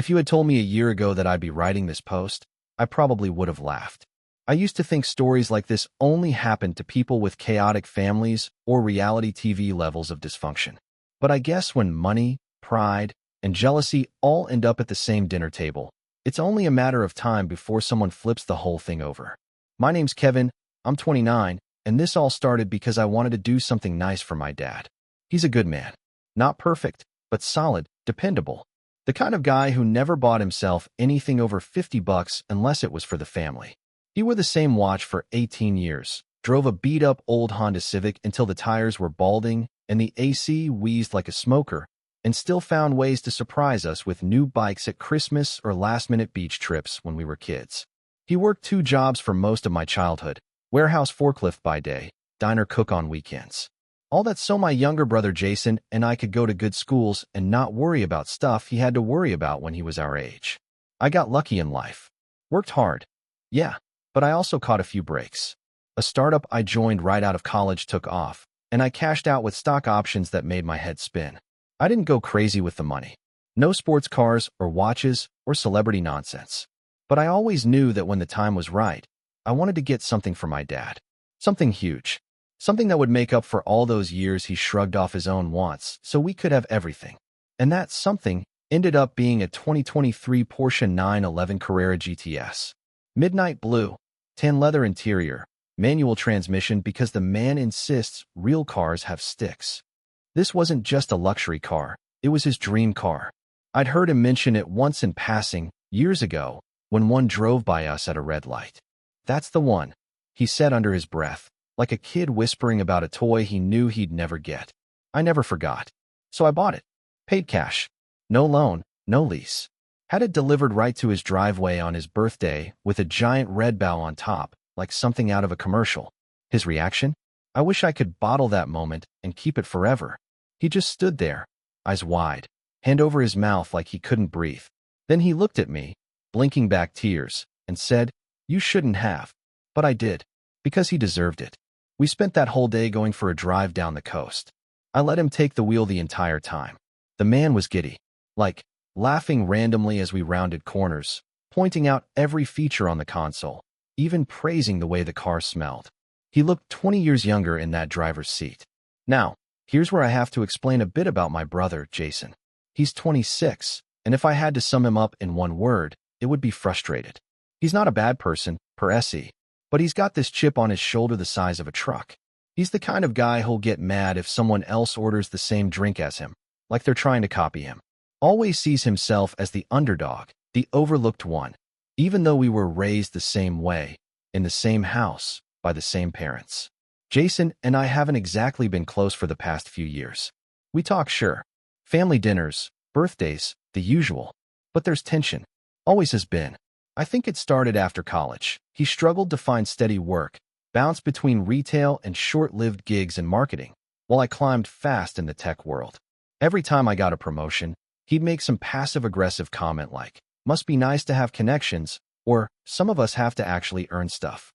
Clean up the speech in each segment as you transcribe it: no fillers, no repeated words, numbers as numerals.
If you had told me a year ago that I'd be writing this post, I probably would have laughed. I used to think stories like this only happened to people with chaotic families or reality TV levels of dysfunction. But I guess when money, pride, and jealousy all end up at the same dinner table, it's only a matter of time before someone flips the whole thing over. My name's Kevin, I'm 29, and this all started because I wanted to do something nice for my dad. He's a good man. Not perfect, but solid, dependable. The kind of guy who never bought himself anything over $50 unless it was for the family. He wore the same watch for 18 years, drove a beat-up old Honda Civic until the tires were balding and the AC wheezed like a smoker, and still found ways to surprise us with new bikes at Christmas or last-minute beach trips when we were kids. He worked 2 jobs for most of my childhood, warehouse forklift by day, diner cook on weekends. All that so my younger brother Jason and I could go to good schools and not worry about stuff he had to worry about when he was our age. I got lucky in life. Worked hard. Yeah, but I also caught a few breaks. A startup I joined right out of college took off, and I cashed out with stock options that made my head spin. I didn't go crazy with the money. No sports cars or watches or celebrity nonsense. But I always knew that when the time was right, I wanted to get something for my dad. Something huge. Something that would make up for all those years he shrugged off his own wants so we could have everything. And that something ended up being a 2023 Porsche 911 Carrera GTS. Midnight blue, tan leather interior, manual transmission because the man insists real cars have sticks. This wasn't just a luxury car, it was his dream car. I'd heard him mention it once in passing, years ago, when one drove by us at a red light. That's the one, he said under his breath, like a kid whispering about a toy he knew he'd never get. I never forgot. So I bought it. Paid cash. No loan, no lease. Had it delivered right to his driveway on his birthday with a giant red bow on top, like something out of a commercial. His reaction? I wish I could bottle that moment and keep it forever. He just stood there, eyes wide, hand over his mouth like he couldn't breathe. Then he looked at me, blinking back tears, and said, "You shouldn't have." But I did, because he deserved it. We spent that whole day going for a drive down the coast. I let him take the wheel the entire time. The man was giddy, like, laughing randomly as we rounded corners, pointing out every feature on the console, even praising the way the car smelled. He looked 20 years younger in that driver's seat. Now, here's where I have to explain a bit about my brother, Jason. He's 26, and if I had to sum him up in one word, it would be frustrated. He's not a bad person, per se. But he's got this chip on his shoulder the size of a truck. He's the kind of guy who'll get mad if someone else orders the same drink as him, like they're trying to copy him. Always sees himself as the underdog, the overlooked one, even though we were raised the same way, in the same house, by the same parents. Jason and I haven't exactly been close for the past few years. We talk, sure. Family dinners, birthdays, the usual. But there's tension. Always has been. I think it started after college. He struggled to find steady work, bounced between retail and short-lived gigs in marketing, while I climbed fast in the tech world. Every time I got a promotion, he'd make some passive-aggressive comment like, "Must be nice to have connections," or "Some of us have to actually earn stuff."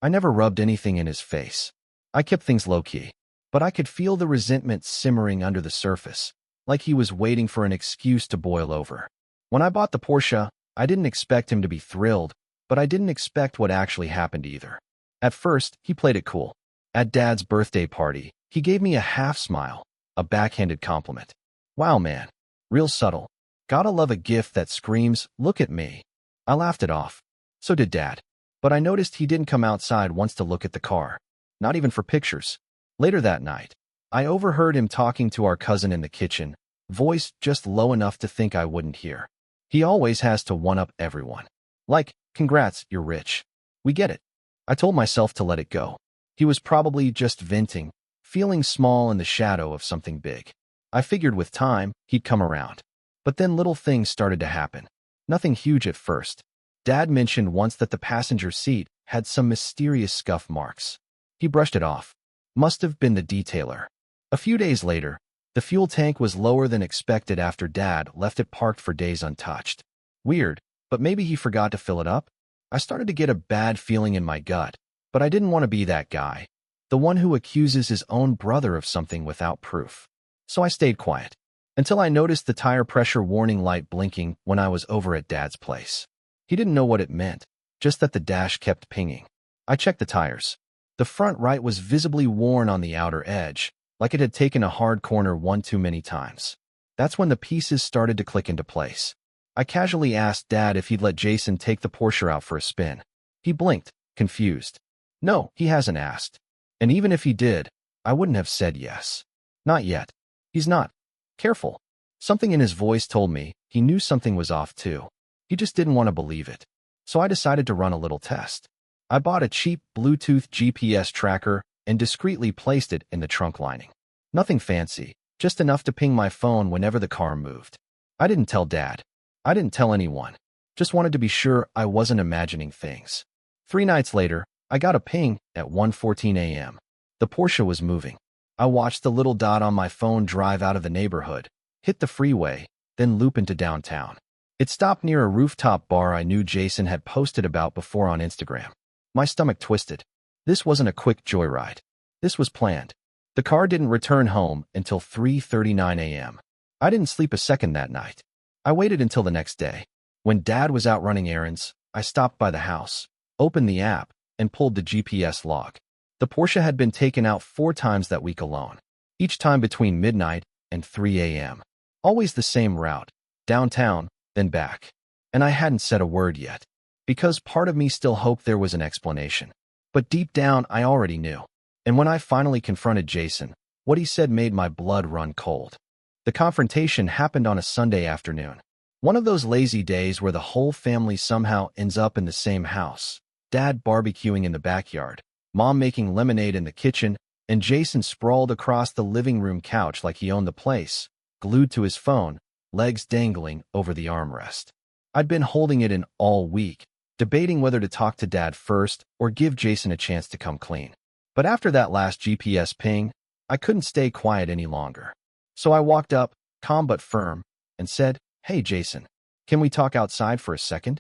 I never rubbed anything in his face. I kept things low-key, but I could feel the resentment simmering under the surface, like he was waiting for an excuse to boil over. When I bought the Porsche, I didn't expect him to be thrilled, but I didn't expect what actually happened either. At first, he played it cool. At Dad's birthday party, he gave me a half smile, a backhanded compliment. Wow, man. Real subtle. Gotta love a gift that screams, "Look at me." I laughed it off. So did Dad. But I noticed he didn't come outside once to look at the car. Not even for pictures. Later that night, I overheard him talking to our cousin in the kitchen, voice just low enough to think I wouldn't hear. He always has to one-up everyone. Like, "Congrats, you're rich." We get it. I told myself to let it go. He was probably just venting, feeling small in the shadow of something big. I figured with time, he'd come around. But then little things started to happen. Nothing huge at first. Dad mentioned once that the passenger seat had some mysterious scuff marks. He brushed it off. Must have been the detailer. A few days later, the fuel tank was lower than expected after Dad left it parked for days untouched. Weird, but maybe he forgot to fill it up? I started to get a bad feeling in my gut, but I didn't want to be that guy, the one who accuses his own brother of something without proof. So I stayed quiet. until I noticed the tire pressure warning light blinking when I was over at Dad's place. He didn't know what it meant, just that the dash kept pinging. I checked the tires. The front right was visibly worn on the outer edge, like it had taken a hard corner one too many times. That's when the pieces started to click into place. I casually asked Dad if he'd let Jason take the Porsche out for a spin. He blinked, confused. No, he hasn't asked. And even if he did, I wouldn't have said yes. Not yet. He's not. Careful. Something in his voice told me he knew something was off too. He just didn't want to believe it. So I decided to run a little test. I bought a cheap Bluetooth GPS tracker and discreetly placed it in the trunk lining. Nothing fancy, just enough to ping my phone whenever the car moved. I didn't tell Dad. I didn't tell anyone. Just wanted to be sure I wasn't imagining things. 3 nights later, I got a ping at 1:14 a.m. The Porsche was moving. I watched the little dot on my phone drive out of the neighborhood, hit the freeway, then loop into downtown. It stopped near a rooftop bar I knew Jason had posted about before on Instagram. My stomach twisted. This wasn't a quick joyride. This was planned. The car didn't return home until 3:39 a.m. I didn't sleep a second that night. I waited until the next day. When Dad was out running errands, I stopped by the house, opened the app, and pulled the GPS log. The Porsche had been taken out 4 times that week alone, each time between midnight and 3 a.m. Always the same route, downtown, then back. And I hadn't said a word yet, because part of me still hoped there was an explanation. But deep down, I already knew. And when I finally confronted Jason, what he said made my blood run cold. The confrontation happened on a Sunday afternoon. One of those lazy days where the whole family somehow ends up in the same house. Dad barbecuing in the backyard, Mom making lemonade in the kitchen, and Jason sprawled across the living room couch like he owned the place, glued to his phone, legs dangling over the armrest. I'd been holding it in all week, debating whether to talk to Dad first or give Jason a chance to come clean. But after that last GPS ping, I couldn't stay quiet any longer. So I walked up, calm but firm, and said, "Hey, Jason, can we talk outside for a second?"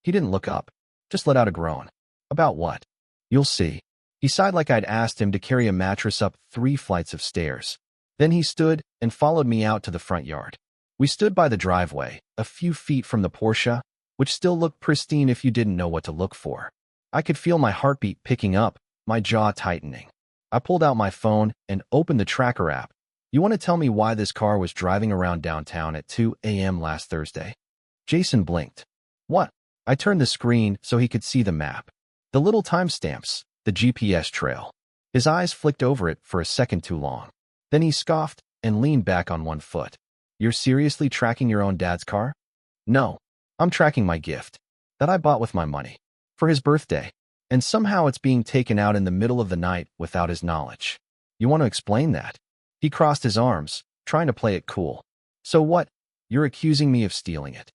He didn't look up, just let out a groan. About what? You'll see. He sighed like I'd asked him to carry a mattress up 3 flights of stairs. Then he stood and followed me out to the front yard. We stood by the driveway, a few feet from the Porsche, which still looked pristine if you didn't know what to look for. I could feel my heartbeat picking up, my jaw tightening. I pulled out my phone and opened the tracker app. You want to tell me why this car was driving around downtown at 2 a.m. last Thursday? Jason blinked. What? I turned the screen so he could see the map. The little timestamps, the GPS trail. His eyes flicked over it for a second too long. Then he scoffed and leaned back on one foot. You're seriously tracking your own dad's car? No, I'm tracking my gift. That I bought with my money. For his birthday. And somehow it's being taken out in the middle of the night without his knowledge. You want to explain that? He crossed his arms, trying to play it cool. So what? You're accusing me of stealing it.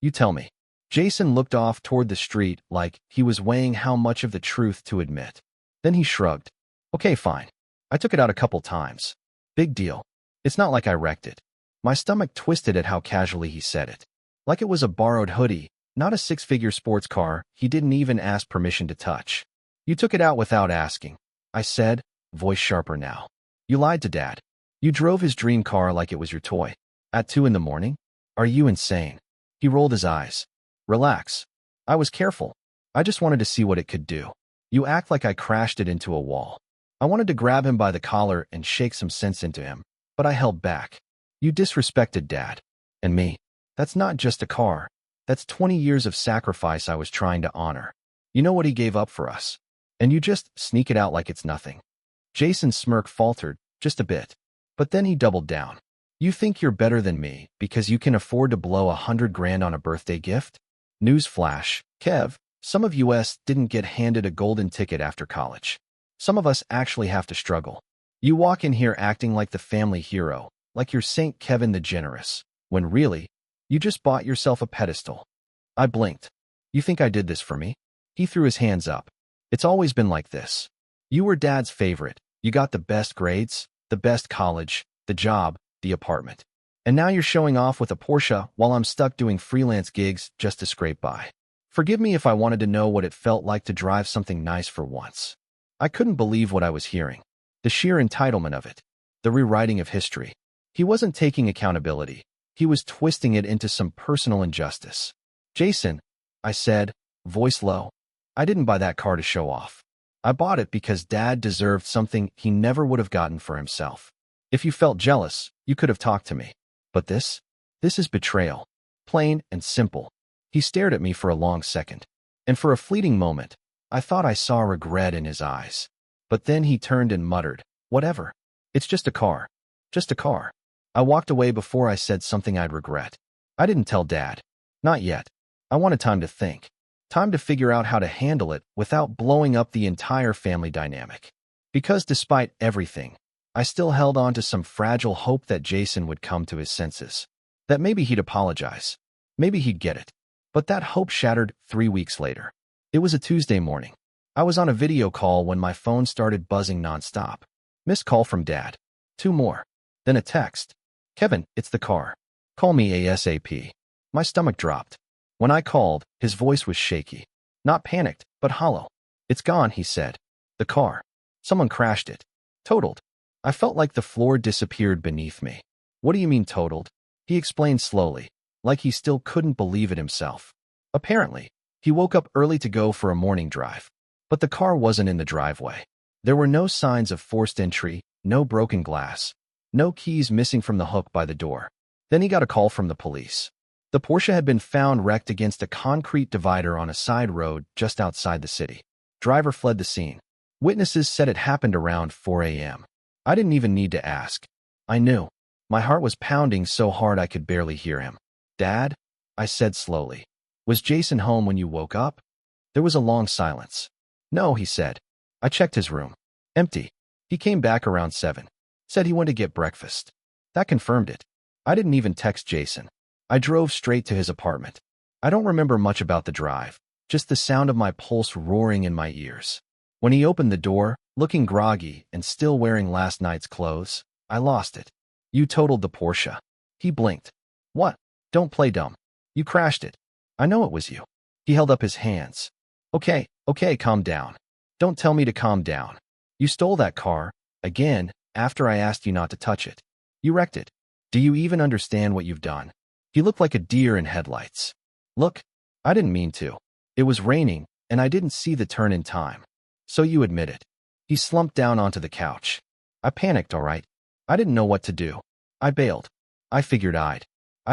You tell me. Jason looked off toward the street like he was weighing how much of the truth to admit. Then he shrugged. Okay, fine. I took it out a couple times. Big deal. It's not like I wrecked it. My stomach twisted at how casually he said it. Like it was a borrowed hoodie, not a 6-figure sports car he didn't even ask permission to touch. You took it out without asking, I said, voice sharper now. You lied to Dad. You drove his dream car like it was your toy. At 2 in the morning? Are you insane? He rolled his eyes. Relax. I was careful. I just wanted to see what it could do. You act like I crashed it into a wall. I wanted to grab him by the collar and shake some sense into him, but I held back. You disrespected Dad. And me. That's not just a car. That's 20 years of sacrifice I was trying to honor. You know what he gave up for us. And you just sneak it out like it's nothing. Jason's smirk faltered, just a bit. But then he doubled down. You think you're better than me because you can afford to blow $100,000 on a birthday gift? Newsflash, Kev, some of us didn't get handed a golden ticket after college. Some of us actually have to struggle. You walk in here acting like the family hero, like you're Saint Kevin the Generous, when really, you just bought yourself a pedestal. I blinked. You think I did this for me? He threw his hands up. It's always been like this. You were Dad's favorite. You got the best grades, the best college, the job, the apartment. And now you're showing off with a Porsche while I'm stuck doing freelance gigs just to scrape by. Forgive me if I wanted to know what it felt like to drive something nice for once. I couldn't believe what I was hearing. The sheer entitlement of it. The rewriting of history. He wasn't taking accountability. He was twisting it into some personal injustice. Jason, I said, voice low, I didn't buy that car to show off. I bought it because Dad deserved something he never would have gotten for himself. If you felt jealous, you could have talked to me. But this is betrayal. Plain and simple. He stared at me for a long second. And for a fleeting moment, I thought I saw regret in his eyes. But then he turned and muttered, whatever. It's just a car. Just a car. I walked away before I said something I'd regret. I didn't tell Dad. Not yet. I wanted time to think. Time to figure out how to handle it without blowing up the entire family dynamic. Because despite everything, I still held on to some fragile hope that Jason would come to his senses. That maybe he'd apologize. Maybe he'd get it. But that hope shattered 3 weeks later. It was a Tuesday morning. I was on a video call when my phone started buzzing nonstop. Missed call from Dad. 2 more. Then a text. Kevin, it's the car. Call me ASAP. My stomach dropped. When I called, his voice was shaky. Not panicked, but hollow. It's gone, he said. The car. Someone crashed it. Totaled. I felt like the floor disappeared beneath me. What do you mean totaled? He explained slowly, like he still couldn't believe it himself. Apparently, he woke up early to go for a morning drive. But the car wasn't in the driveway. There were no signs of forced entry, no broken glass, no keys missing from the hook by the door. Then he got a call from the police. The Porsche had been found wrecked against a concrete divider on a side road just outside the city. Driver fled the scene. Witnesses said it happened around 4 a.m. I didn't even need to ask. I knew. My heart was pounding so hard I could barely hear him. Dad? I said slowly. Was Jason home when you woke up? There was a long silence. No, he said. I checked his room. Empty. He came back around 7. Said he went to get breakfast. That confirmed it. I didn't even text Jason. I drove straight to his apartment. I don't remember much about the drive, just the sound of my pulse roaring in my ears. When he opened the door, looking groggy and still wearing last night's clothes, I lost it. You totaled the Porsche. He blinked. What? Don't play dumb. You crashed it. I know it was you. He held up his hands. Okay, calm down. Don't tell me to calm down. You stole that car, again, after I asked you not to touch it. You wrecked it. Do you even understand what you've done? He looked like a deer in headlights. Look, I didn't mean to. It was raining, and I didn't see the turn in time. So you admit it. He slumped down onto the couch. I panicked, all right. I didn't know what to do. I bailed. I figured I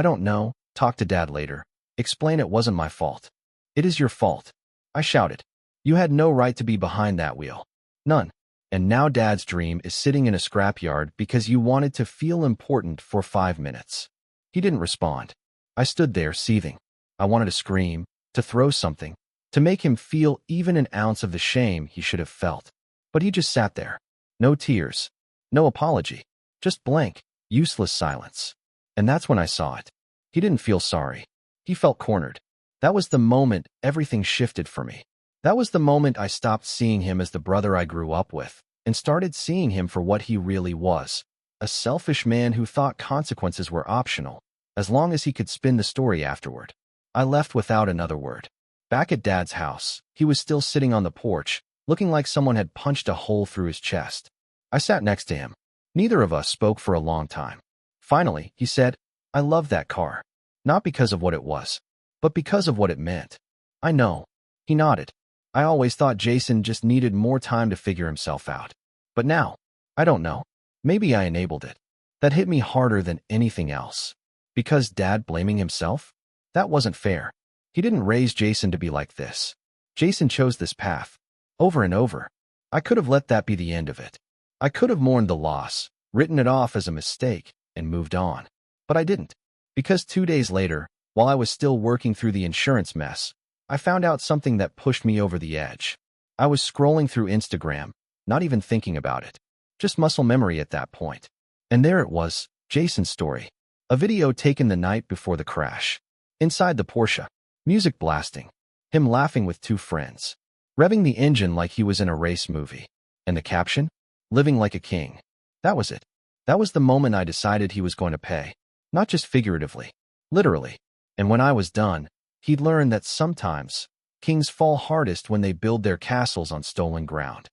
don't know, talk to Dad later. Explain it wasn't my fault. It is your fault. I shouted. You had no right to be behind that wheel. None. And now Dad's dream is sitting in a scrapyard because you wanted to feel important for 5 minutes. He didn't respond. I stood there seething. I wanted to scream, to throw something, to make him feel even an ounce of the shame he should have felt. But he just sat there. No tears. No apology. Just blank, useless silence. And that's when I saw it. He didn't feel sorry. He felt cornered. That was the moment everything shifted for me. That was the moment I stopped seeing him as the brother I grew up with and started seeing him for what he really was. A selfish man who thought consequences were optional, as long as he could spin the story afterward. I left without another word. Back at Dad's house, he was still sitting on the porch, looking like someone had punched a hole through his chest. I sat next to him. Neither of us spoke for a long time. Finally, he said, I love that car. Not because of what it was, but because of what it meant. I know. He nodded. I always thought Jason just needed more time to figure himself out. But now, I don't know. Maybe I enabled it. That hit me harder than anything else. Because Dad blaming himself? That wasn't fair. He didn't raise Jason to be like this. Jason chose this path. Over and over. I could have let that be the end of it. I could have mourned the loss, written it off as a mistake, and moved on. But I didn't. Because 2 days later, while I was still working through the insurance mess, I found out something that pushed me over the edge. I was scrolling through Instagram, not even thinking about it. Just muscle memory at that point. And there it was, Jason's story. A video taken the night before the crash. Inside the Porsche. Music blasting. Him laughing with 2 friends. Revving the engine like he was in a race movie. And the caption? Living like a king. That was it. That was the moment I decided he was going to pay. Not just figuratively. Literally. And when I was done, he'd learned that sometimes, kings fall hardest when they build their castles on stolen ground.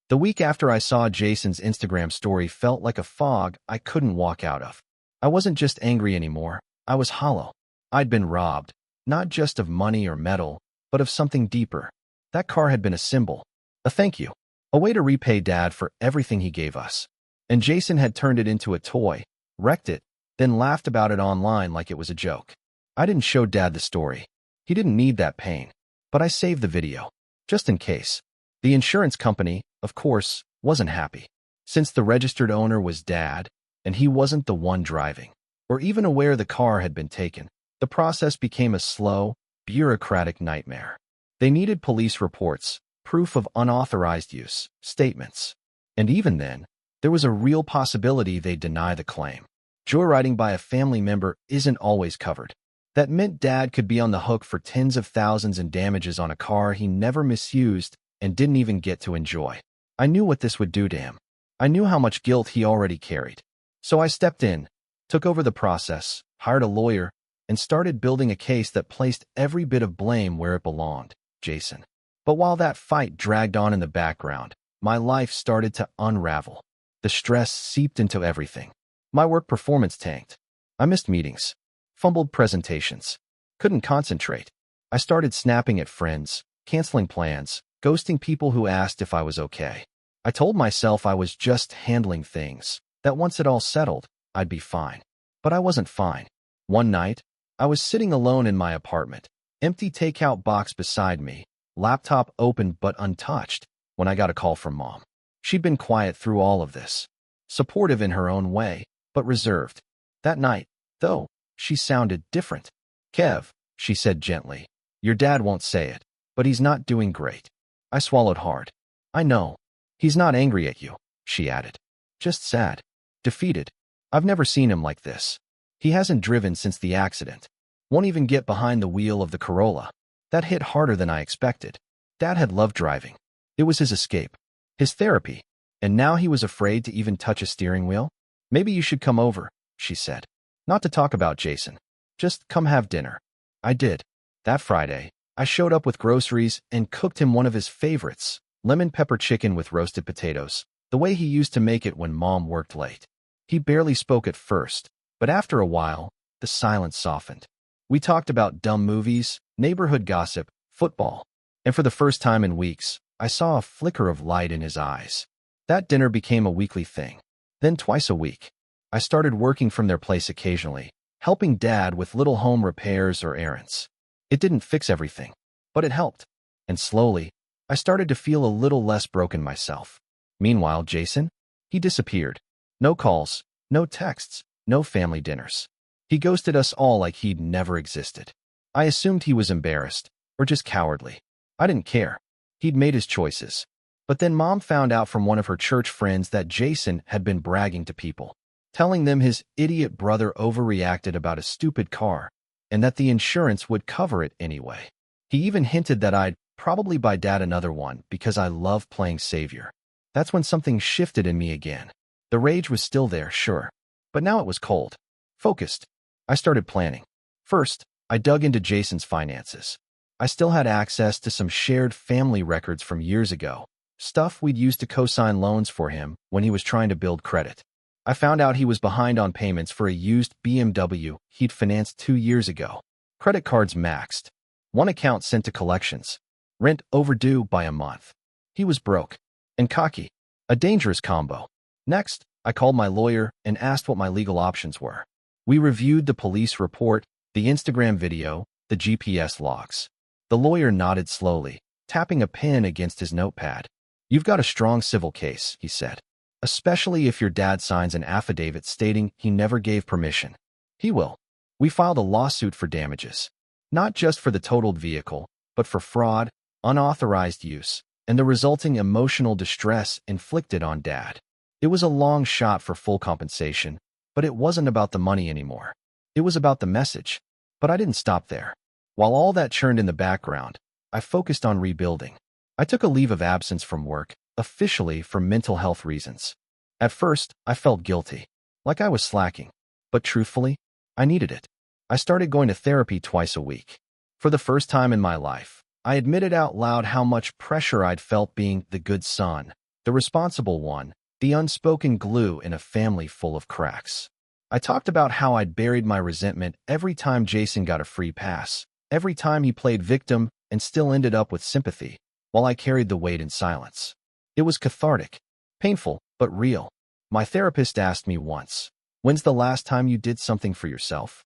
The week after I saw Jason's Instagram story felt like a fog I couldn't walk out of. I wasn't just angry anymore. I was hollow. I'd been robbed, not just of money or metal, but of something deeper. That car had been a symbol, a thank you, a way to repay Dad for everything he gave us. And Jason had turned it into a toy, wrecked it, then laughed about it online like it was a joke. I didn't show Dad the story. He didn't need that pain. But I saved the video, just in case. The insurance company, of course, wasn't happy. Since the registered owner was Dad, and he wasn't the one driving, or even aware the car had been taken, the process became a slow, bureaucratic nightmare. They needed police reports, proof of unauthorized use, statements. And even then, there was a real possibility they'd deny the claim. Joyriding by a family member isn't always covered. That meant Dad could be on the hook for tens of thousands in damages on a car he never misused and didn't even get to enjoy. I knew what this would do to him. I knew how much guilt he already carried. So I stepped in, took over the process, hired a lawyer, and started building a case that placed every bit of blame where it belonged, Jason. But while that fight dragged on in the background, my life started to unravel. The stress seeped into everything. My work performance tanked. I missed meetings, fumbled presentations, couldn't concentrate. I started snapping at friends, canceling plans, ghosting people who asked if I was okay. I told myself I was just handling things, that once it all settled, I'd be fine. But I wasn't fine. One night, I was sitting alone in my apartment, empty takeout box beside me, laptop open but untouched, when I got a call from Mom. She'd been quiet through all of this, supportive in her own way, but reserved. That night, though, she sounded different. "Kev," she said gently, "your dad won't say it, but he's not doing great." I swallowed hard. "I know. He's not angry at you," she added. "Just sad. Defeated. I've never seen him like this. He hasn't driven since the accident. Won't even get behind the wheel of the Corolla." That hit harder than I expected. Dad had loved driving. It was his escape, his therapy, and now he was afraid to even touch a steering wheel? "Maybe you should come over," she said. "Not to talk about Jason. Just come have dinner." I did. That Friday, I showed up with groceries and cooked him one of his favorites, lemon pepper chicken with roasted potatoes, the way he used to make it when Mom worked late. He barely spoke at first, but after a while, the silence softened. We talked about dumb movies, neighborhood gossip, football, and for the first time in weeks, I saw a flicker of light in his eyes. That dinner became a weekly thing, then twice a week. I started working from their place occasionally, helping Dad with little home repairs or errands. It didn't fix everything, but it helped. And slowly, I started to feel a little less broken myself. Meanwhile, Jason? He disappeared. No calls, no texts, no family dinners. He ghosted us all like he'd never existed. I assumed he was embarrassed, or just cowardly. I didn't care. He'd made his choices. But then Mom found out from one of her church friends that Jason had been bragging to people, telling them his idiot brother overreacted about a stupid car, and that the insurance would cover it anyway. He even hinted that I'd probably buy Dad another one because I love playing savior. That's when something shifted in me again. The rage was still there, sure, but now it was cold, focused. I started planning. First, I dug into Jason's finances. I still had access to some shared family records from years ago, stuff we'd used to co-sign loans for him when he was trying to build credit. I found out he was behind on payments for a used BMW he'd financed 2 years ago. Credit cards maxed. One account sent to collections. Rent overdue by a month. He was broke. And cocky. A dangerous combo. Next, I called my lawyer and asked what my legal options were. We reviewed the police report, the Instagram video, the GPS logs. The lawyer nodded slowly, tapping a pen against his notepad. "You've got a strong civil case," he said, "especially if your dad signs an affidavit stating he never gave permission." "He will." We filed a lawsuit for damages, not just for the totaled vehicle, but for fraud, unauthorized use, and the resulting emotional distress inflicted on Dad. It was a long shot for full compensation, but it wasn't about the money anymore. It was about the message. But I didn't stop there. While all that churned in the background, I focused on rebuilding. I took a leave of absence from work, officially for mental health reasons. At first, I felt guilty, like I was slacking. But truthfully, I needed it. I started going to therapy twice a week. For the first time in my life, I admitted out loud how much pressure I'd felt being the good son, the responsible one, the unspoken glue in a family full of cracks. I talked about how I'd buried my resentment every time Jason got a free pass, every time he played victim and still ended up with sympathy, while I carried the weight in silence. It was cathartic, painful, but real. My therapist asked me once, "When's the last time you did something for yourself?"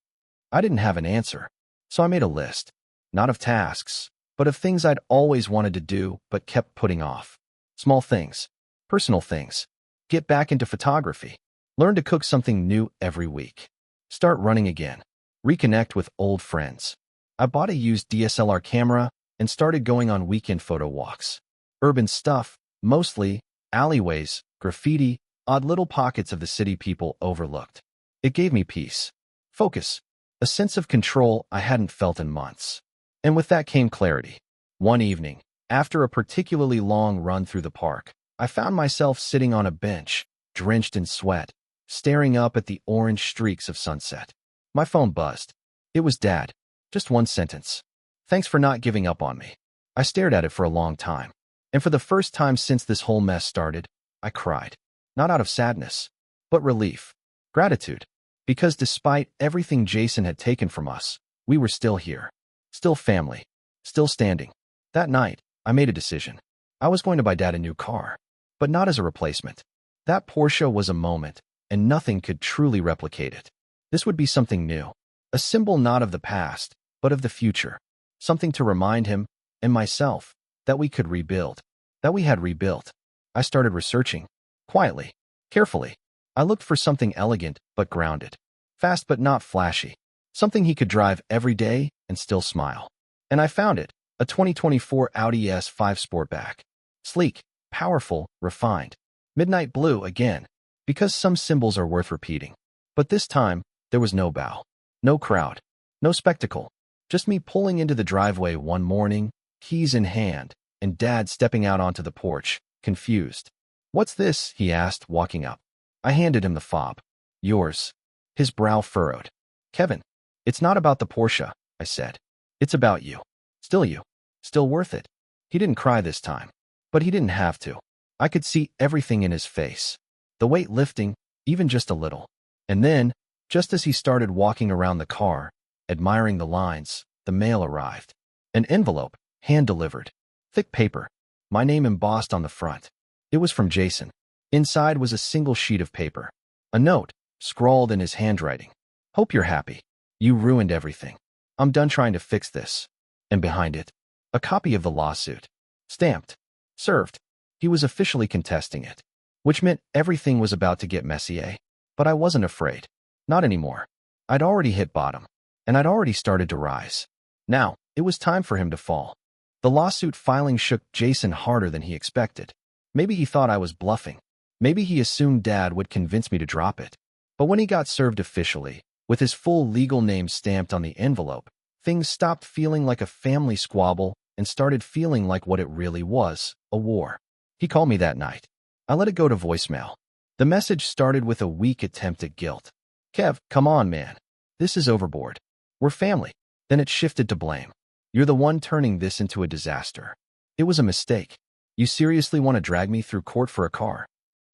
I didn't have an answer, so I made a list, not of tasks, but of things I'd always wanted to do but kept putting off. Small things, personal things. Get back into photography. Learn to cook something new every week. Start running again. Reconnect with old friends. I bought a used DSLR camera and started going on weekend photo walks. Urban stuff, mostly, alleyways, graffiti, odd little pockets of the city people overlooked. It gave me peace, focus, a sense of control I hadn't felt in months. And with that came clarity. One evening, after a particularly long run through the park, I found myself sitting on a bench, drenched in sweat, staring up at the orange streaks of sunset. My phone buzzed. It was Dad. Just one sentence. "Thanks for not giving up on me." I stared at it for a long time. And for the first time since this whole mess started, I cried. Not out of sadness, but relief. Gratitude. Because despite everything Jason had taken from us, we were still here. Still family. Still standing. That night, I made a decision. I was going to buy Dad a new car, but not as a replacement. That Porsche was a moment, and nothing could truly replicate it. This would be something new. A symbol not of the past, but of the future. Something to remind him, and myself, that we could rebuild. That we had rebuilt. I started researching. Quietly. Carefully. I looked for something elegant, but grounded. Fast but not flashy. Something he could drive every day and still smile. And I found it. A 2024 Audi S5 Sportback. Sleek, powerful, refined. Midnight blue again. Because some symbols are worth repeating. But this time, there was no bow. No crowd. No spectacle. Just me pulling into the driveway one morning, keys in hand, and Dad stepping out onto the porch, confused. "What's this?" he asked, walking up. I handed him the fob. "Yours." His brow furrowed. "Kevin, it's not about the Porsche," I said. "It's about you. Still you. Still worth it." He didn't cry this time. But he didn't have to. I could see everything in his face. The weight lifting, even just a little. And then, just as he started walking around the car, admiring the lines, the mail arrived. An envelope, hand-delivered. Thick paper. My name embossed on the front. It was from Jason. Inside was a single sheet of paper. A note, scrawled in his handwriting. "Hope you're happy. You ruined everything. I'm done trying to fix this." And behind it, a copy of the lawsuit. Stamped. Served. He was officially contesting it. Which meant everything was about to get messy, eh? But I wasn't afraid. Not anymore. I'd already hit bottom. And I'd already started to rise. Now, it was time for him to fall. The lawsuit filing shook Jason harder than he expected. Maybe he thought I was bluffing. Maybe he assumed Dad would convince me to drop it. But when he got served officially, with his full legal name stamped on the envelope, things stopped feeling like a family squabble and started feeling like what it really was, a war. He called me that night. I let it go to voicemail. The message started with a weak attempt at guilt. "Kev, come on, man. This is overboard. We're family." Then it shifted to blame. "You're the one turning this into a disaster. It was a mistake. You seriously want to drag me through court for a car?"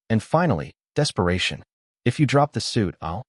And finally, desperation. "If you drop the suit, I'll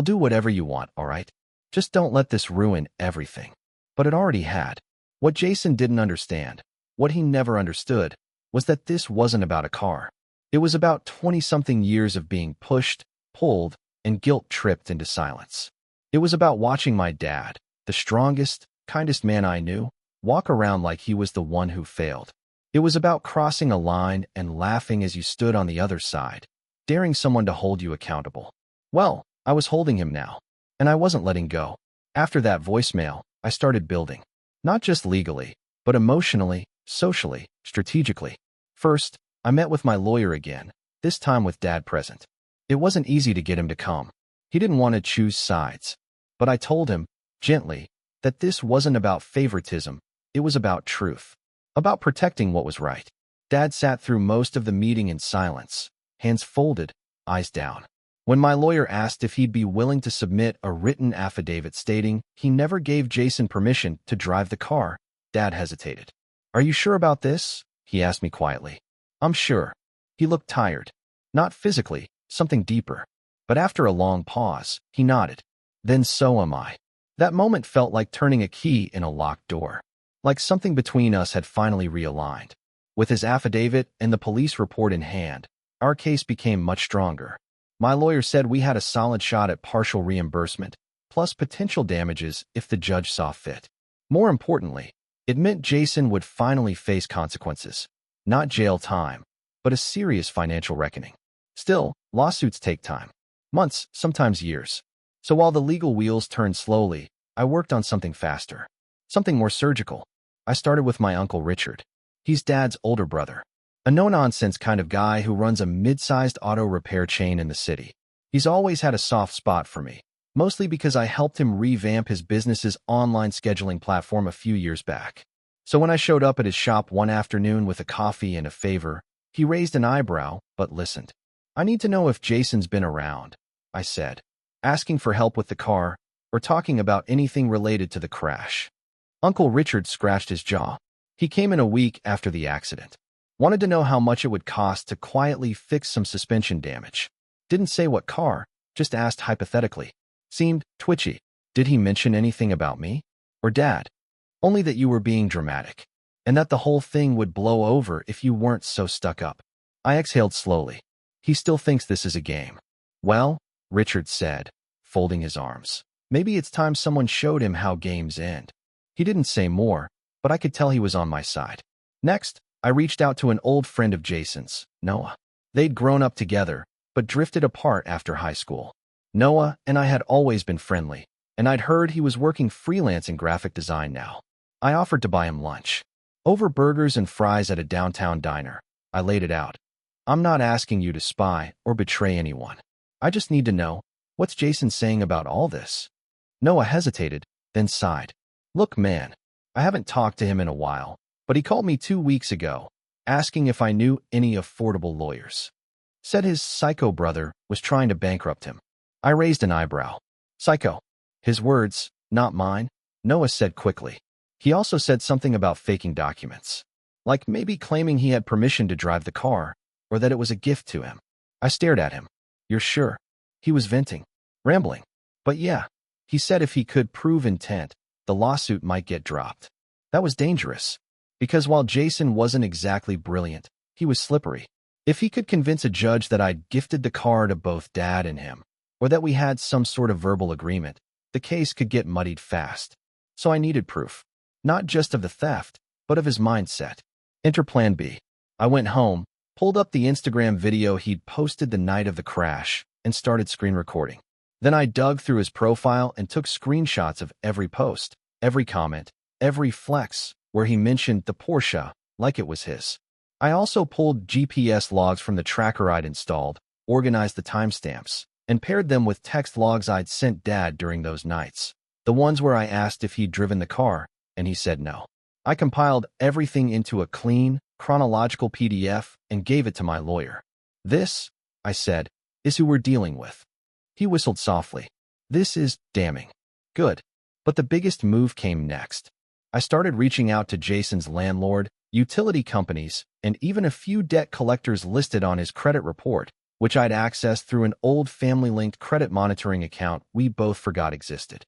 do whatever you want, all right? Just don't let this ruin everything." But it already had. What Jason didn't understand, what he never understood, was that this wasn't about a car. It was about 20-something years of being pushed, pulled, and guilt-tripped into silence. It was about watching my dad, the strongest, kindest man I knew, walk around like he was the one who failed. It was about crossing a line and laughing as you stood on the other side, daring someone to hold you accountable. Well, I was holding him now, and I wasn't letting go. After that voicemail, I started building. Not just legally, but emotionally, socially, strategically. First, I met with my lawyer again, this time with Dad present. It wasn't easy to get him to come. He didn't want to choose sides. But I told him, gently, that this wasn't about favoritism, it was about truth. About protecting what was right. Dad sat through most of the meeting in silence, hands folded, eyes down. When my lawyer asked if he'd be willing to submit a written affidavit stating he never gave Jason permission to drive the car, Dad hesitated. "Are you sure about this?" he asked me quietly. "I'm sure." He looked tired. Not physically, something deeper. But after a long pause, he nodded. Then so am I. That moment felt like turning a key in a locked door. Like something between us had finally realigned. With his affidavit and the police report in hand, our case became much stronger. My lawyer said we had a solid shot at partial reimbursement, plus potential damages if the judge saw fit. More importantly, it meant Jason would finally face consequences. Not jail time, but a serious financial reckoning. Still, lawsuits take time. Months, sometimes years. So while the legal wheels turned slowly, I worked on something faster. Something more surgical. I started with my Uncle Richard. He's Dad's older brother. A no-nonsense kind of guy who runs a mid-sized auto repair chain in the city. He's always had a soft spot for me, mostly because I helped him revamp his business's online scheduling platform a few years back. So when I showed up at his shop one afternoon with a coffee and a favor, he raised an eyebrow, but listened. "I need to know if Jason's been around," I said, asking for help with the car or talking about anything related to the crash. Uncle Richard scratched his jaw. He came in a week after the accident. Wanted to know how much it would cost to quietly fix some suspension damage. Didn't say what car, just asked hypothetically. Seemed twitchy. "Did he mention anything about me? Or Dad?" "Only that you were being dramatic, and that the whole thing would blow over if you weren't so stuck up." I exhaled slowly. He still thinks this is a game. "Well," Richard said, folding his arms, "maybe it's time someone showed him how games end." He didn't say more, but I could tell he was on my side. Next, I reached out to an old friend of Jason's, Noah. They'd grown up together, but drifted apart after high school. Noah and I had always been friendly, and I'd heard he was working freelance in graphic design now. I offered to buy him lunch. Over burgers and fries at a downtown diner. I laid it out. "I'm not asking you to spy or betray anyone. I just need to know, what's Jason saying about all this?" Noah hesitated, then sighed. "Look, man, I haven't talked to him in a while, but he called me 2 weeks ago, asking if I knew any affordable lawyers. Said his psycho brother was trying to bankrupt him." I raised an eyebrow. "Psycho." "His words, not mine," Noah said quickly. He also said something about faking documents. Like maybe claiming he had permission to drive the car, or that it was a gift to him. I stared at him. "You're sure?" He was venting, rambling. "But yeah," he said if he could prove intent, the lawsuit might get dropped. That was dangerous. Because while Jason wasn't exactly brilliant, he was slippery. If he could convince a judge that I'd gifted the car to both Dad and him, or that we had some sort of verbal agreement, the case could get muddied fast. So I needed proof. Not just of the theft, but of his mindset. Enter Plan B. I went home, pulled up the Instagram video he'd posted the night of the crash, and started screen recording. Then I dug through his profile and took screenshots of every post, every comment, every flex, where he mentioned the Porsche like it was his. I also pulled GPS logs from the tracker I'd installed, organized the timestamps, and paired them with text logs I'd sent Dad during those nights. The ones where I asked if he'd driven the car, and he said no. I compiled everything into a clean, chronological PDF and gave it to my lawyer. "This," I said, "is who we're dealing with." He whistled softly. "This is damning. Good." But the biggest move came next. I started reaching out to Jason's landlord, utility companies, and even a few debt collectors listed on his credit report, which I'd accessed through an old family-linked credit monitoring account we both forgot existed.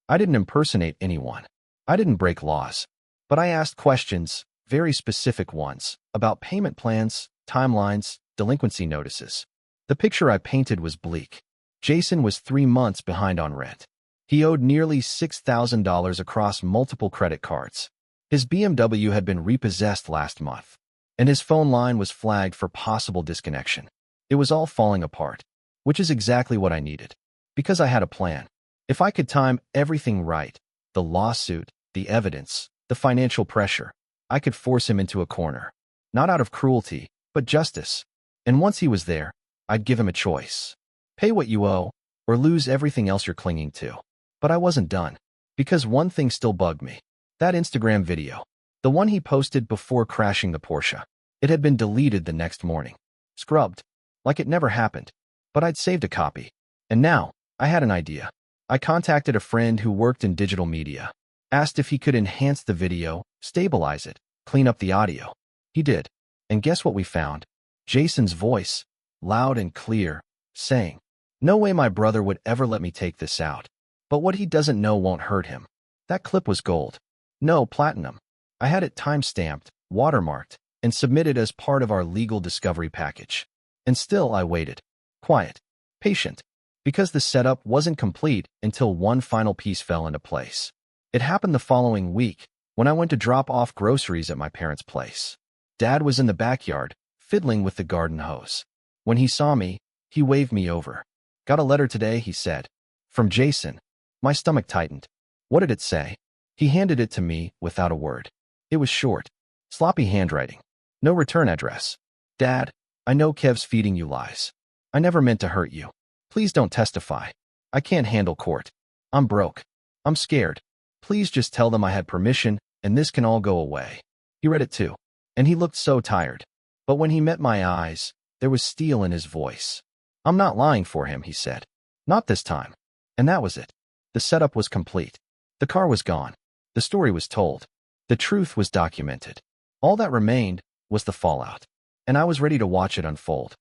I didn't impersonate anyone. I didn't break laws. But I asked questions, very specific ones, about payment plans, timelines, delinquency notices. The picture I painted was bleak. Jason was 3 months behind on rent. He owed nearly $6,000 across multiple credit cards. His BMW had been repossessed last month, and his phone line was flagged for possible disconnection. It was all falling apart, which is exactly what I needed, because I had a plan. If I could time everything right, the lawsuit, the evidence, the financial pressure, I could force him into a corner. Not out of cruelty, but justice. And once he was there, I'd give him a choice. Pay what you owe, or lose everything else you're clinging to. But I wasn't done, because one thing still bugged me. That Instagram video. The one he posted before crashing the Porsche. It had been deleted the next morning. Scrubbed. Like it never happened. But I'd saved a copy. And now, I had an idea. I contacted a friend who worked in digital media. Asked if he could enhance the video, stabilize it, clean up the audio. He did. And guess what we found? Jason's voice, loud and clear, saying, No way my brother would ever let me take this out. But what he doesn't know won't hurt him. That clip was gold. No, platinum. I had it time-stamped, watermarked, and submitted as part of our legal discovery package. And still I waited. Quiet. Patient. Because the setup wasn't complete until one final piece fell into place. It happened the following week, when I went to drop off groceries at my parents' place. Dad was in the backyard, fiddling with the garden hose. When he saw me, he waved me over. "Got a letter today," he said. "From Jason." My stomach tightened. What did it say? He handed it to me without a word. It was short. Sloppy handwriting. No return address. "Dad, I know Kev's feeding you lies. I never meant to hurt you. Please don't testify. I can't handle court. I'm broke. I'm scared. Please just tell them I had permission and this can all go away." He read it too, and he looked so tired. But when he met my eyes, there was steel in his voice. "I'm not lying for him," he said. "Not this time." And that was it. The setup was complete. The car was gone. The story was told. The truth was documented. All that remained was the fallout. And I was ready to watch it unfold.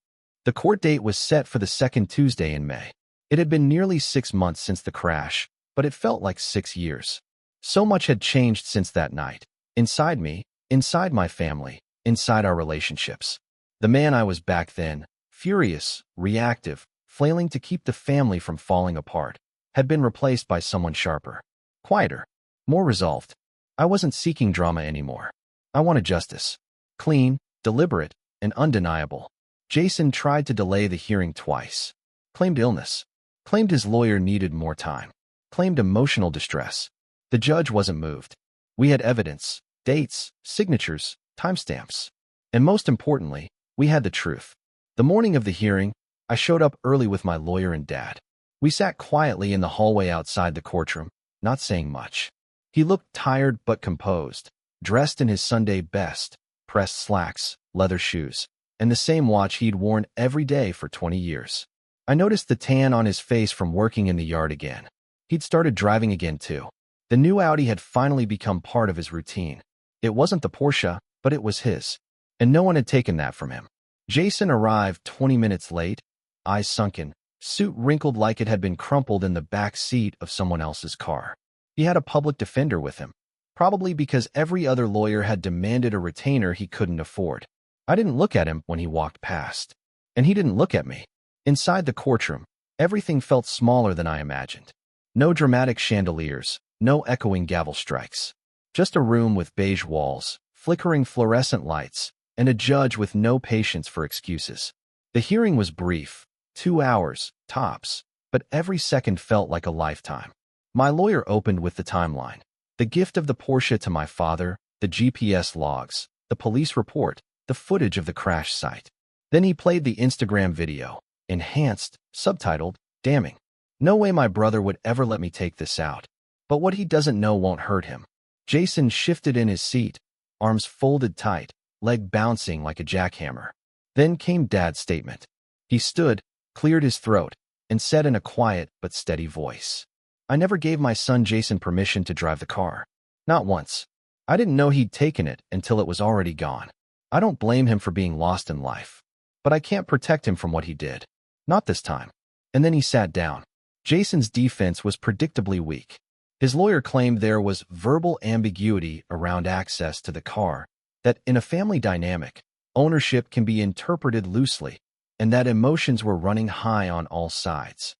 The court date was set for the second Tuesday in May. It had been nearly 6 months since the crash, but it felt like 6 years. So much had changed since that night. Inside me, inside my family, inside our relationships. The man I was back then, furious, reactive, flailing to keep the family from falling apart, had been replaced by someone sharper, quieter, more resolved. I wasn't seeking drama anymore. I wanted justice. Clean, deliberate, and undeniable. Jason tried to delay the hearing twice. Claimed illness. Claimed his lawyer needed more time. Claimed emotional distress. The judge wasn't moved. We had evidence, dates, signatures, timestamps. And most importantly, we had the truth. The morning of the hearing, I showed up early with my lawyer and Dad. We sat quietly in the hallway outside the courtroom, not saying much. He looked tired but composed, dressed in his Sunday best, pressed slacks, leather shoes, and the same watch he'd worn every day for 20 years. I noticed the tan on his face from working in the yard again. He'd started driving again too. The new Audi had finally become part of his routine. It wasn't the Porsche, but it was his. And no one had taken that from him. Jason arrived 20 minutes late, eyes sunken, suit wrinkled like it had been crumpled in the back seat of someone else's car. He had a public defender with him, probably because every other lawyer had demanded a retainer he couldn't afford. I didn't look at him when he walked past, and he didn't look at me. Inside the courtroom, everything felt smaller than I imagined. No dramatic chandeliers, no echoing gavel strikes. Just a room with beige walls, flickering fluorescent lights, and a judge with no patience for excuses. The hearing was brief, 2 hours, tops, but every second felt like a lifetime. My lawyer opened with the timeline. The gift of the Porsche to my father, the GPS logs, the police report, the footage of the crash site. Then he played the Instagram video, enhanced, subtitled, damning. No way my brother would ever let me take this out. But what he doesn't know won't hurt him. Jason shifted in his seat, arms folded tight, leg bouncing like a jackhammer. Then came Dad's statement. He stood, cleared his throat, and said in a quiet but steady voice, "I never gave my son Jason permission to drive the car. Not once. I didn't know he'd taken it until it was already gone. I don't blame him for being lost in life. But I can't protect him from what he did. Not this time." And then he sat down. Jason's defense was predictably weak. His lawyer claimed there was verbal ambiguity around access to the car, that in a family dynamic, ownership can be interpreted loosely, and that emotions were running high on all sides.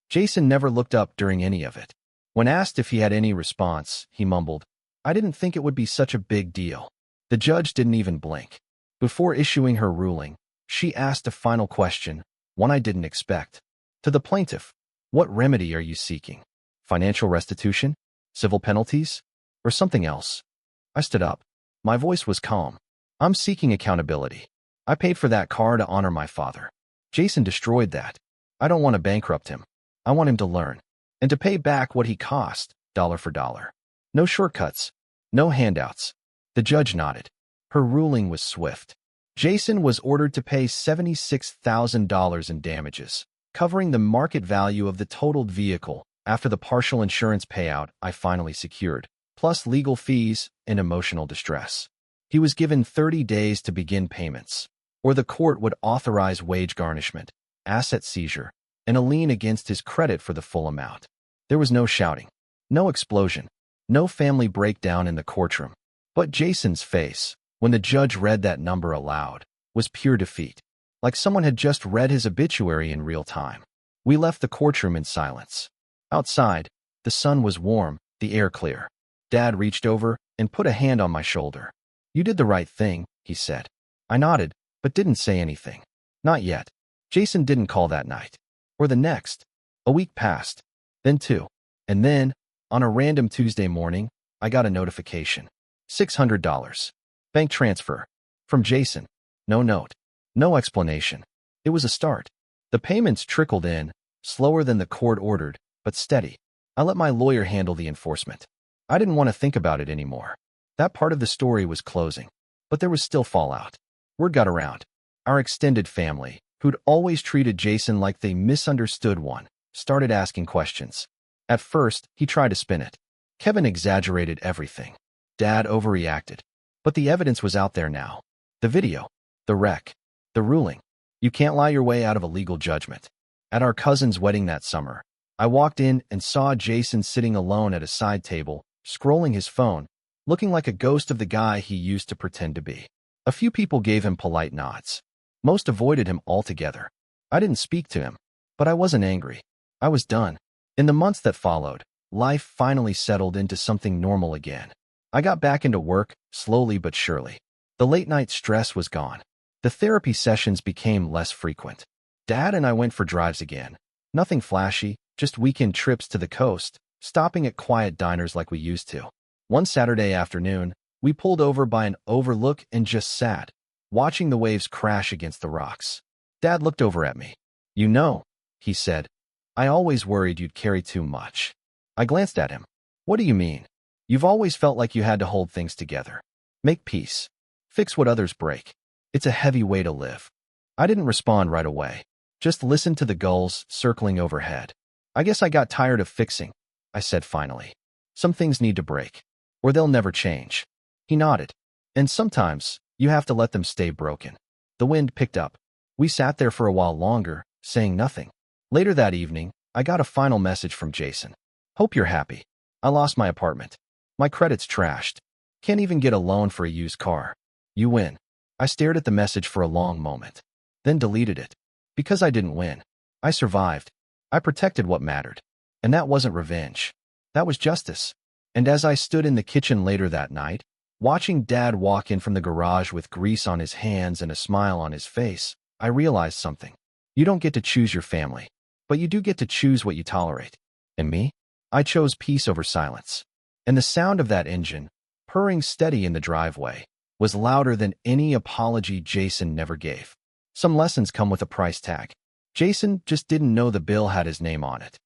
Jason never looked up during any of it. When asked if he had any response, he mumbled, "I didn't think it would be such a big deal." The judge didn't even blink. Before issuing her ruling, she asked a final question, one I didn't expect. To the plaintiff, "What remedy are you seeking? Financial restitution? Civil penalties? Or something else?" I stood up. My voice was calm. "I'm seeking accountability. I paid for that car to honor my father. Jason destroyed that. I don't want to bankrupt him. I want him to learn. And to pay back what he cost, dollar for dollar. No shortcuts. No handouts." The judge nodded. Her ruling was swift. Jason was ordered to pay $76,000 in damages, covering the market value of the totaled vehicle after the partial insurance payout I finally secured, plus legal fees and emotional distress. He was given 30 days to begin payments, or the court would authorize wage garnishment, asset seizure, and a lien against his credit for the full amount. There was no shouting, no explosion, no family breakdown in the courtroom. But Jason's face, when the judge read that number aloud, was pure defeat, like someone had just read his obituary in real time. We left the courtroom in silence. Outside, the sun was warm, the air clear. Dad reached over and put a hand on my shoulder. "You did the right thing," he said. I nodded, but didn't say anything. Not yet. Jason didn't call that night. Or the next. A week passed. Then two. And then, on a random Tuesday morning, I got a notification. $600. Bank transfer. From Jason. No note. No explanation. It was a start. The payments trickled in, slower than the court ordered, but steady. I let my lawyer handle the enforcement. I didn't want to think about it anymore. That part of the story was closing. But there was still fallout. Word got around. Our extended family, who'd always treated Jason like they misunderstood one, started asking questions. At first, he tried to spin it. Kevin exaggerated everything. Dad overreacted. But the evidence was out there now. The video. The wreck. The ruling. You can't lie your way out of a legal judgment. At our cousin's wedding that summer, I walked in and saw Jason sitting alone at a side table, scrolling his phone, looking like a ghost of the guy he used to pretend to be. A few people gave him polite nods. Most avoided him altogether. I didn't speak to him, but I wasn't angry. I was done. In the months that followed, life finally settled into something normal again. I got back into work, slowly but surely. The late-night stress was gone. The therapy sessions became less frequent. Dad and I went for drives again. Nothing flashy, just weekend trips to the coast, stopping at quiet diners like we used to. One Saturday afternoon, we pulled over by an overlook and just sat, watching the waves crash against the rocks. Dad looked over at me. "You know," he said, "I always worried you'd carry too much." I glanced at him. "What do you mean?" "You've always felt like you had to hold things together. Make peace. Fix what others break. It's a heavy way to live." I didn't respond right away. Just listened to the gulls circling overhead. "I guess I got tired of fixing," I said finally. "Some things need to break, or they'll never change." He nodded. "And sometimes, you have to let them stay broken." The wind picked up. We sat there for a while longer, saying nothing. Later that evening, I got a final message from Jason. "Hope you're happy. I lost my apartment. My credit's trashed. Can't even get a loan for a used car. You win." I stared at the message for a long moment, then deleted it. Because I didn't win. I survived. I protected what mattered. And that wasn't revenge. That was justice. And as I stood in the kitchen later that night, watching Dad walk in from the garage with grease on his hands and a smile on his face, I realized something. You don't get to choose your family, but you do get to choose what you tolerate. And me? I chose peace over silence. And the sound of that engine, purring steady in the driveway, was louder than any apology Jason never gave. Some lessons come with a price tag. Jason just didn't know the bill had his name on it.